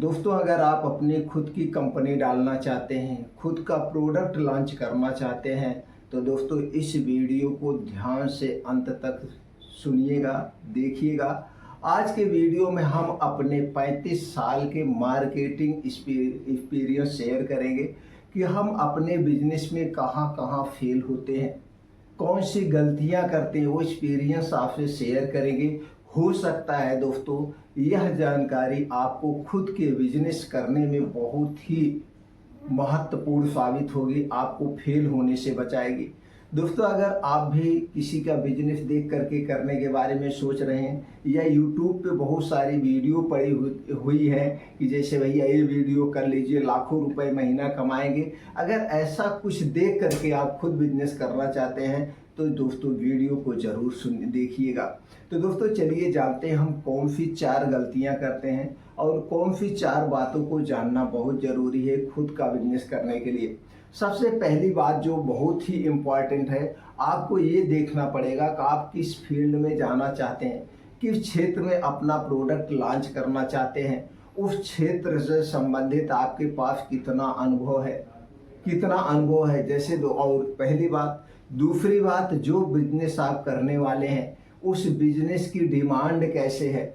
दोस्तों, अगर आप अपनी खुद की कंपनी डालना चाहते हैं, खुद का प्रोडक्ट लॉन्च करना चाहते हैं, तो दोस्तों इस वीडियो को ध्यान से अंत तक सुनिएगा, देखिएगा। आज के वीडियो में हम अपने 35 साल के मार्केटिंग एक्सपीरियंस शेयर करेंगे कि हम अपने बिजनेस में कहां कहां फेल होते हैं, कौन सी गलतियां करते हैं, वो एक्सपीरियंस आपसे शेयर करेंगे। हो सकता है दोस्तों यह जानकारी आपको खुद के बिजनेस करने में बहुत ही महत्वपूर्ण साबित होगी, आपको फेल होने से बचाएगी। दोस्तों, अगर आप भी किसी का बिजनेस देख करके करने के बारे में सोच रहे हैं या YouTube पे बहुत सारी वीडियो पड़ी हुई है कि जैसे भैया ये वीडियो कर लीजिए, लाखों रुपए महीना कमाएंगे, अगर ऐसा कुछ देख करके आप खुद बिजनेस करना चाहते हैं तो दोस्तों वीडियो को जरूर देखिएगा। तो दोस्तों चलिए जानते हैं हम कौन सी 4 गलतियां करते हैं और कौन सी 4 बातों को जानना बहुत ज़रूरी है खुद का बिजनेस करने के लिए। सबसे पहली बात जो बहुत ही इम्पॉर्टेंट है, आपको ये देखना पड़ेगा कि आप किस फील्ड में जाना चाहते हैं, किस क्षेत्र में अपना प्रोडक्ट लॉन्च करना चाहते हैं, उस क्षेत्र से संबंधित आपके पास कितना अनुभव है, जैसे दो। और पहली बात, दूसरी बात, जो बिजनेस आप करने वाले हैं उस बिजनेस की डिमांड कैसे है,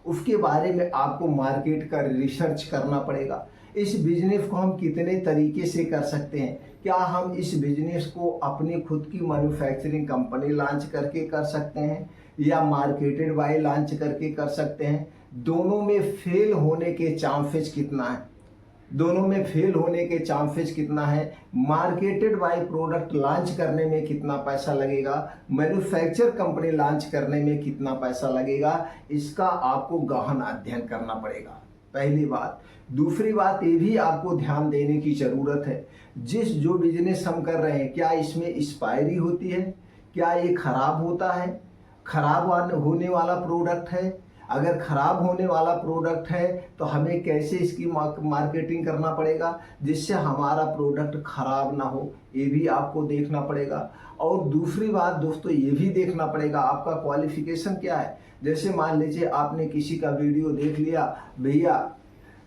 उसके बारे में आपको मार्केट का रिसर्च करना पड़ेगा। इस बिजनेस को हम कितने तरीके से कर सकते हैं, क्या हम इस बिजनेस को अपनी खुद की मैन्युफैक्चरिंग कंपनी लॉन्च करके कर सकते हैं या मार्केटेड बाय लॉन्च करके कर सकते हैं, दोनों में फेल होने के चांसेस कितना है, मार्केटेड बाय प्रोडक्ट लॉन्च करने में कितना पैसा लगेगा, मैन्युफैक्चर कंपनी लॉन्च करने में कितना पैसा लगेगा, इसका आपको गहन अध्ययन करना पड़ेगा, पहली बात। दूसरी बात ये भी आपको ध्यान देने की जरूरत है, जो बिजनेस हम कर रहे हैं क्या इसमें एक्सपायरी होती है, क्या ये खराब होता है, खराब होने वाला प्रोडक्ट है। अगर खराब होने वाला प्रोडक्ट है तो हमें कैसे इसकी मार्केटिंग करना पड़ेगा जिससे हमारा प्रोडक्ट खराब ना हो, ये भी आपको देखना पड़ेगा। और दूसरी बात दोस्तों ये भी देखना पड़ेगा आपका क्वालिफिकेशन क्या है। जैसे मान लीजिए आपने किसी का वीडियो देख लिया, भैया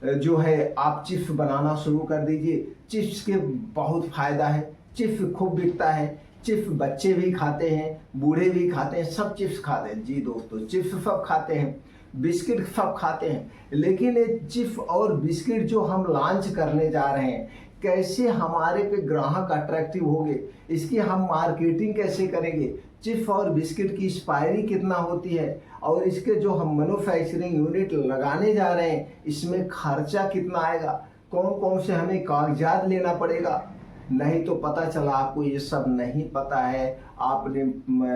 जो है आप चिप्स बनाना शुरू कर दीजिए, चिप्स के बहुत फायदा है, चिप्स खूब बिकता है, चिप्स बच्चे भी खाते हैं, बूढ़े भी खाते हैं, सब चिप्स खाते हैं। जी दोस्तों, चिप्स सब खाते हैं, बिस्किट सब खाते हैं, लेकिन ये चिप्स और बिस्किट जो हम लॉन्च करने जा रहे हैं कैसे हमारे पे ग्राहक अट्रैक्टिव होंगे, इसकी हम मार्केटिंग कैसे करेंगे, चिप्स और बिस्किट की एक्सपायरी कितना होती है और इसके जो हम मैन्युफैक्चरिंग यूनिट लगाने जा रहे हैं इसमें खर्चा कितना आएगा, कौन कौन से हमें कागजात लेना पड़ेगा। नहीं तो पता चला आपको ये सब नहीं पता है, आपने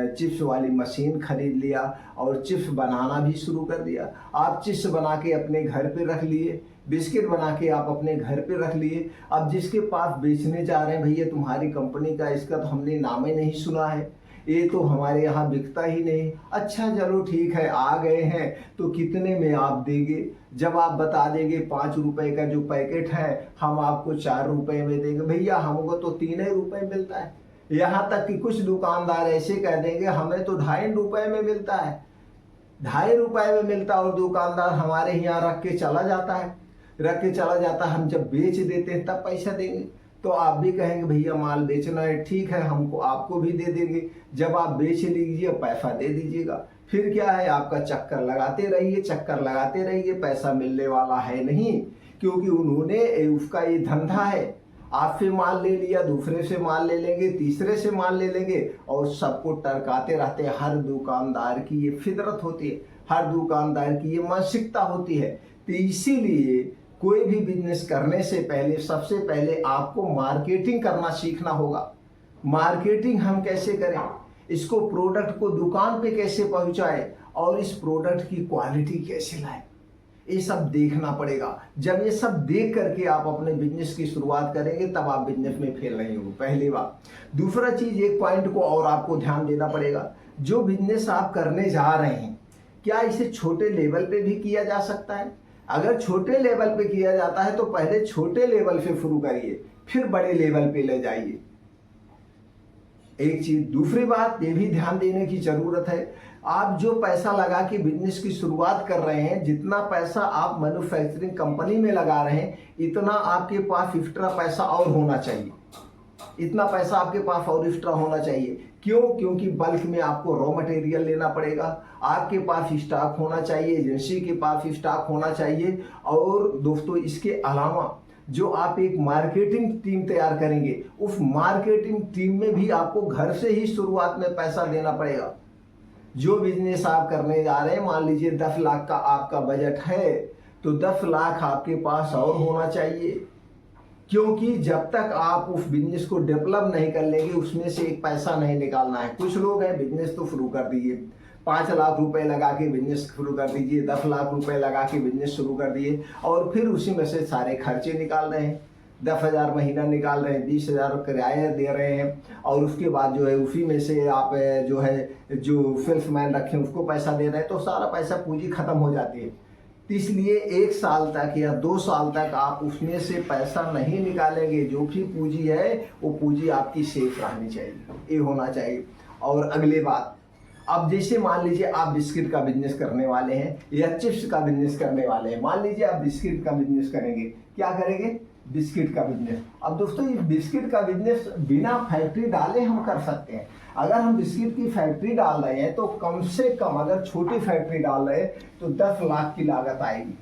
चिप्स वाली मशीन खरीद लिया और चिप्स बनाना भी शुरू कर दिया, आप चिप्स बना के अपने घर पे रख लिए, बिस्किट बना के आप अपने घर पे रख लिए। अब जिसके पास बेचने जा रहे हैं, भैया तुम्हारी कंपनी का इसका तो हमने नाम ही नहीं सुना है, ये तो हमारे यहाँ बिकता ही नहीं। अच्छा चलो ठीक है, आ गए हैं तो कितने में आप देंगे। जब आप बता देंगे 5 रुपए का जो पैकेट है हम आपको 4 रुपए में देंगे, भैया हमको तो 3 रुपए मिलता है। यहाँ तक कि कुछ दुकानदार ऐसे कह देंगे हमें तो 2.5 रुपए में मिलता है, 2.5 रुपए में मिलता है, और दुकानदार हमारे यहाँ रख के चला जाता है, हम जब बेच देते हैं तब पैसा देंगे। तो आप भी कहेंगे भैया माल बेचना है, ठीक है हमको आपको भी दे देंगे, जब आप बेच लीजिए पैसा दे दीजिएगा। फिर क्या है, आपका चक्कर लगाते रहिए, पैसा मिलने वाला है नहीं, क्योंकि उन्होंने उसका ये धंधा है, आपसे माल ले लिया, दूसरे से माल ले लेंगे, तीसरे से माल ले लेंगे और सबको टरकाते रहते हैं। हर दुकानदार की ये फितरत होती है, हर दुकानदार की ये मानसिकता होती है। तो इसीलिए कोई भी बिजनेस करने से पहले सबसे पहले आपको मार्केटिंग करना सीखना होगा। मार्केटिंग हम कैसे करें, इसको प्रोडक्ट को दुकान पे कैसे पहुंचाए और इस प्रोडक्ट की क्वालिटी कैसे लाए, ये सब देखना पड़ेगा। जब ये सब देख करके आप अपने बिजनेस की शुरुआत करेंगे तब आप बिजनेस में फेल नहीं होंगे, पहली बात। दूसरा चीज, एक पॉइंट को और आपको ध्यान देना पड़ेगा, जो बिजनेस आप करने जा रहे हैं क्या इसे छोटे लेवल पे भी किया जा सकता है। अगर छोटे लेवल पे किया जाता है तो पहले छोटे लेवल से शुरू करिए, फिर बड़े लेवल पे ले जाइए, एक चीज। दूसरी बात ये भी ध्यान देने की जरूरत है, आप जो पैसा लगा के बिजनेस की शुरुआत कर रहे हैं, जितना पैसा आप मैन्युफैक्चरिंग कंपनी में लगा रहे हैं, इतना आपके पास एक्स्ट्रा पैसा और होना चाहिए। इतना पैसा आपके पास और एक्स्ट्रा होना चाहिए। क्यों? क्योंकि बल्क में आपको रॉ मटेरियल लेना पड़ेगा, आपके पास स्टॉक होना चाहिए, एजेंसी के पास स्टॉक होना चाहिए। और दोस्तों, इसके अलावा जो आप एक मार्केटिंग टीम तैयार करेंगे, उस मार्केटिंग टीम में भी आपको घर से ही शुरुआत में पैसा देना पड़ेगा। जो बिजनेस आप करने जा रहे हैं, मान लीजिए 10 लाख का आपका बजट है, तो 10 लाख आपके पास और होना चाहिए। क्योंकि जब तक आप उस बिजनेस को डेवलप नहीं कर लेंगे, उसमें से एक पैसा नहीं निकालना है। कुछ लोग हैं, बिजनेस तो शुरू कर दीजिए, 5 लाख रुपए लगा के बिजनेस शुरू कर दीजिए, 10 लाख रुपए लगा के बिजनेस शुरू कर दिए, और फिर उसी में से सारे खर्चे निकाल रहे हैं। 10,000 महीना निकाल रहे हैं, 20,000 किराया दे रहे हैं, और उसके बाद जो है उसी में से आप जो है जो सेल्समैन रखे उसको पैसा दे रहे हैं, तो सारा पैसा पूंजी खत्म हो जाती है। इसलिए 1 साल तक या 2 साल तक आप उसमें से पैसा नहीं निकालेंगे। जो भी पूंजी है वो पूंजी आपकी सेफ रहनी चाहिए, ये होना चाहिए। और अगली बात, अब जैसे मान लीजिए आप बिस्किट का बिजनेस करने वाले हैं या चिप्स का बिजनेस करने वाले हैं। मान लीजिए आप बिस्किट का बिजनेस करेंगे। क्या करेंगे? बिस्किट का बिजनेस। अब दोस्तों, ये बिस्किट का बिजनेस बिना फैक्ट्री डाले हम कर सकते हैं। अगर हम बिस्किट की फैक्ट्री डाल रहे हैं तो कम से कम, अगर छोटी फैक्ट्री डाल रहे हैं तो 10 लाख की लागत आएगी।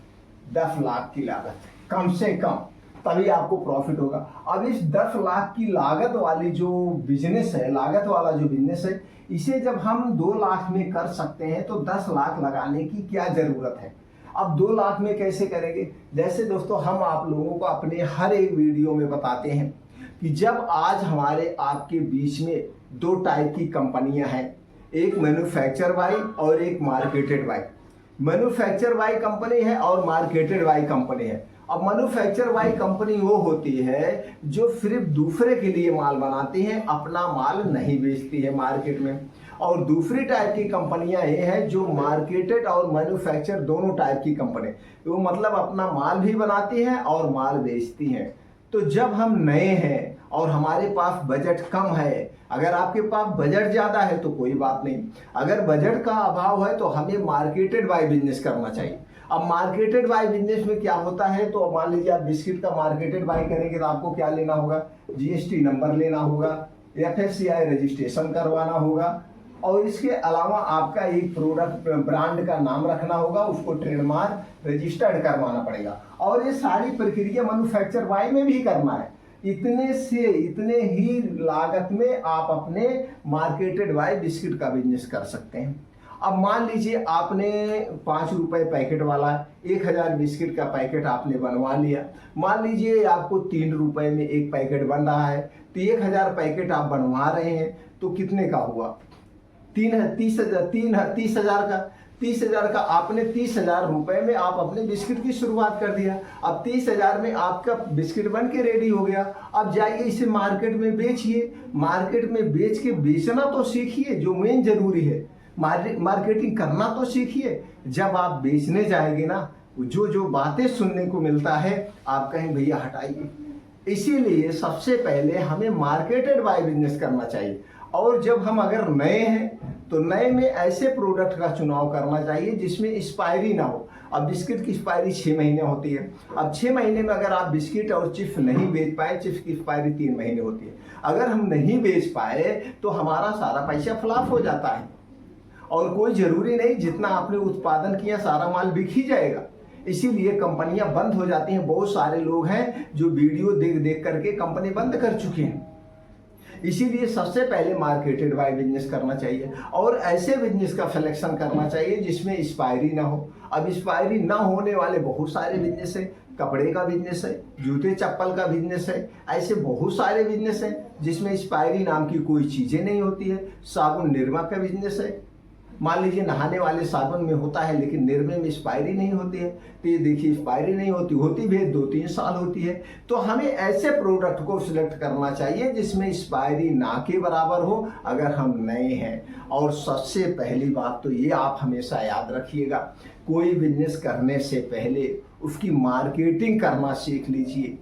10 लाख की लागत कम से कम, तभी आपको प्रॉफिट होगा। अब इस 10 लाख की लागत वाली जो बिजनेस है, लागत वाला जो बिजनेस है, इसे जब हम 2 लाख में कर सकते हैं तो 10 लाख लगाने की क्या जरूरत है? अब 2 लाख में कैसे करेंगे? जैसे दोस्तों, हम आप लोगों को अपने हर एक वीडियो में बताते हैं कि जब आज हमारे आपके बीच में 2 टाइप की कंपनियां हैं, एक मैन्युफैक्चर बाई और एक marketed by. Manufacture by company है और मार्केटेड बाई कंपनी है। अब मैन्युफैक्चर बाई कंपनी वो होती है जो सिर्फ दूसरे के लिए माल बनाती है, अपना माल नहीं बेचती है मार्केट में। और दूसरी टाइप की कंपनियां ये हैं जो मार्केटेड और मैन्युफैक्चर दोनों टाइप की कंपनी, वो मतलब अपना माल भी बनाती हैं और माल बेचती हैं। तो जब हम नए हैं और हमारे पास बजट कम है, अगर आपके पास बजट ज़्यादा है तो कोई बात नहीं, अगर बजट का अभाव है तो हमें मार्केटेड बाय बिजनेस करना चाहिए। अब मार्केटेड बाय बिजनेस में क्या होता है, तो मान लीजिए आप बिस्किट का मार्केटेड बाय करेंगे तो आपको क्या लेना होगा? जीएसटी नंबर लेना होगा, FSCI रजिस्ट्रेशन करवाना होगा, और इसके अलावा आपका एक प्रोडक्ट ब्रांड का नाम रखना होगा, उसको ट्रेडमार्क रजिस्टर्ड करवाना पड़ेगा। और ये सारी प्रक्रिया मैन्युफैक्चर बाय में भी करना है। इतने ही लागत में आप अपने मार्केटेड बाय बिस्किट का बिजनेस कर सकते हैं। अब मान लीजिए आपने 5 रुपए पैकेट वाला 1000 बिस्किट का पैकेट आपने बनवा लिया। मान लीजिए आपको 3 रुपए में एक पैकेट बन रहा है, तो 1000 पैकेट आप बनवा रहे हैं, तो कितने का हुआ? 30,000 का आपने 30,000 रुपए में आप अपने बिस्किट की शुरुआत कर दिया। अब 30,000 में आपका बिस्किट बन के रेडी हो गया। अब जाइए इसे मार्केट में बेचिए। मार्केट में बेच के बेचना तो सीखिए, जो मेन जरूरी है, मार्केटिंग करना तो सीखिए। जब आप बेचने जाएंगे ना, जो बातें सुनने को मिलता है, आप कहें भैया हटाइए। इसीलिए सबसे पहले हमें मार्केटेड बाय बिजनेस करना चाहिए। और जब हम अगर नए हैं तो नए में ऐसे प्रोडक्ट का चुनाव करना चाहिए जिसमें एक्सपायरी ना हो। अब बिस्किट की एक्सपायरी 6 महीने होती है। अब 6 महीने में अगर आप बिस्किट और चिप्स नहीं बेच पाए, चिप्स की एक्सपायरी 3 महीने होती है। अगर हम नहीं बेच पाए तो हमारा सारा पैसा फ्लॉप हो जाता है। और कोई जरूरी नहीं जितना आपने उत्पादन किया सारा माल बिक ही जाएगा। इसीलिए कंपनियां बंद हो जाती हैं। बहुत सारे लोग हैं जो वीडियो देख देख करके कंपनी बंद कर चुके हैं। इसीलिए सबसे पहले मार्केटेड बाय बिजनेस करना चाहिए और ऐसे बिजनेस का सिलेक्शन करना चाहिए जिसमें एक्सपायरी ना हो। अब एक्सपायरी ना होने वाले बहुत सारे बिजनेस है। कपड़े का बिजनेस है, जूते चप्पल का बिजनेस है, ऐसे बहुत सारे बिजनेस हैं जिसमें एक्सपायरी नाम की कोई चीजें नहीं होती है। साबुन निरमा का बिजनेस है। मान लीजिए नहाने वाले साबुन में होता है लेकिन निरमे में एक्सपायरी नहीं होती है। तो ये देखिए एक्सपायरी नहीं होती भी 2-3 साल होती है। तो हमें ऐसे प्रोडक्ट को सिलेक्ट करना चाहिए जिसमें एक्सपायरी ना के बराबर हो अगर हम नए हैं। और सबसे पहली बात तो ये आप हमेशा याद रखिएगा, कोई बिजनेस करने से पहले उसकी मार्केटिंग करना सीख लीजिए,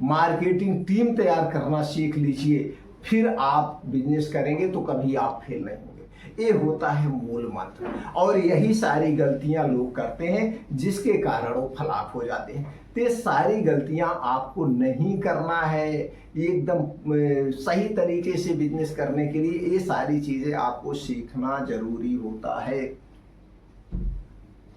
मार्केटिंग टीम तैयार करना सीख लीजिए, फिर आप बिजनेस करेंगे तो कभी आप फेल नहीं होंगे। ये होता है मूल मंत्र। और यही सारी गलतियां लोग करते हैं जिसके कारण वो फ्लॉप हो जाते हैं। तो ये सारी गलतियां आपको नहीं करना है। एकदम सही तरीके से बिजनेस करने के लिए ये सारी चीजें आपको सीखना जरूरी होता है।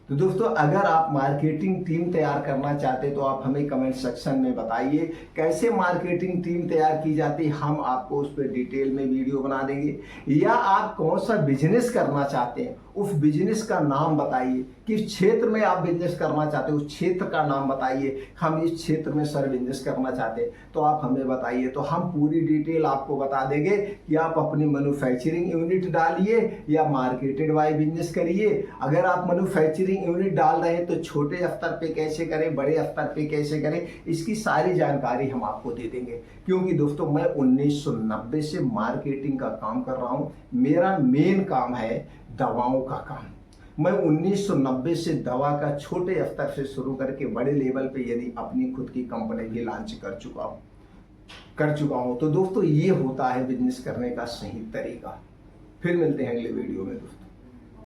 तो दोस्तों, अगर आप मार्केटिंग टीम तैयार करना चाहते हैं तो आप हमें कमेंट सेक्शन में बताइए कैसे मार्केटिंग टीम तैयार की जाती है। हम आपको उस पर डिटेल में वीडियो बना देंगे। या आप कौन सा बिजनेस करना चाहते हैं उस बिजनेस का नाम बताइए। किस क्षेत्र में आप बिजनेस करना चाहते हैं उस क्षेत्र का नाम बताइए। हम इस क्षेत्र में सर बिजनेस करना चाहते हैं तो आप हमें बताइए, तो हम पूरी डिटेल आपको बता देंगे कि आप अपनी मैन्युफैक्चरिंग यूनिट डालिए या मार्केटेड बाय बिजनेस करिए। अगर आप मैन्युफैक्चरिंग यूनिट डाल रहे हैं तो छोटे स्तर पे कैसे करें, बड़े स्तर पे कैसे करें, इसकी सारी जानकारी हम आपको दे देंगे। क्योंकि दोस्तों, मैं 1990 से मार्केटिंग का काम कर रहा हूं। मेरा मेन काम है दवाओं का काम। मैं 1990 से दवा का छोटे स्तर से शुरू करके बड़े लेवल पे यदि अपनी खुद की कंपनी भी लॉन्च कर चुका हूं। तो दोस्तों, ये होता है बिजनेस करने का सही तरीका। फिर मिलते हैं अगले वीडियो में दोस्तों।